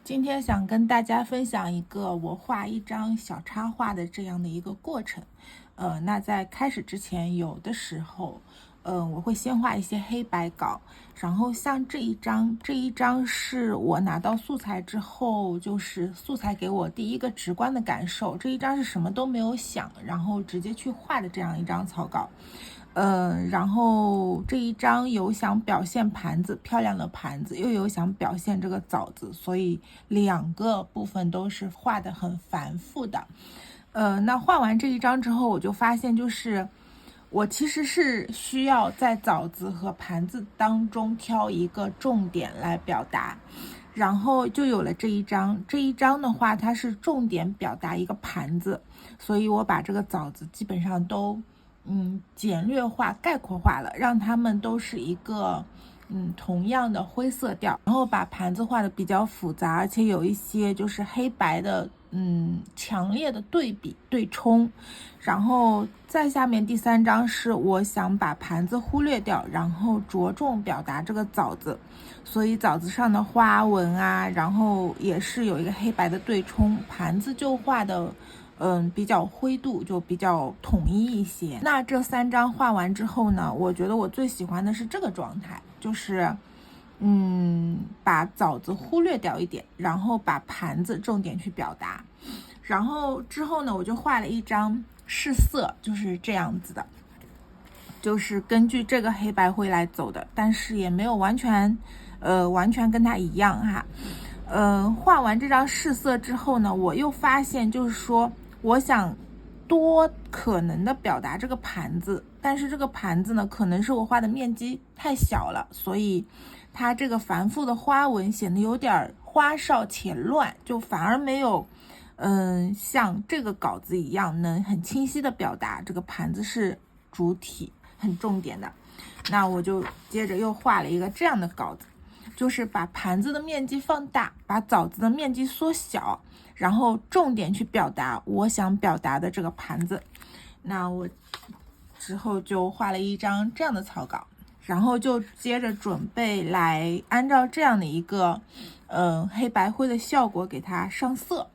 今天想跟大家分享一个我画一张小插画的这样的一个过程。那在开始之前，有的时候，我会先画一些黑白稿，然后像这一张是我拿到素材之后，就是素材给我第一个直观的感受。这一张是什么都没有想，然后直接去画的这样一张草稿。然后这一张有想表现盘子，漂亮的盘子，又有想表现这个枣子，所以两个部分都是画的很繁复的。那画完这一张之后，我就发现就是我其实是需要在枣子和盘子当中挑一个重点来表达，然后就有了这一张。这一张的话，它是重点表达一个盘子，所以我把这个枣子基本上都简略化、概括化了，让它们都是一个同样的灰色调，然后把盘子画的比较复杂，而且有一些就是黑白的强烈的对比对冲。然后再下面第三张是我想把盘子忽略掉，然后着重表达这个枣子，所以枣子上的花纹啊，然后也是有一个黑白的对冲，盘子就画的比较灰度，就比较统一一些。那这三张画完之后呢，我觉得我最喜欢的是这个状态，就是把枣子忽略掉一点，然后把盘子重点去表达。然后之后呢，我就画了一张试色，就是这样子的，就是根据这个黑白灰来走的，但是也没有完全跟它一样哈。画完这张试色之后呢，我又发现就是说，我想多可能的表达这个盘子，但是这个盘子呢，可能是我画的面积太小了，所以它这个繁复的花纹显得有点花哨且乱，就反而没有像这个稿子一样能很清晰的表达这个盘子是主体很重点的。那我就接着又画了一个这样的稿子，就是把盘子的面积放大，把枣子的面积缩小，然后重点去表达我想表达的这个盘子。那我之后就画了一张这样的草稿，然后就接着准备来按照这样的一个黑白灰的效果给它上色。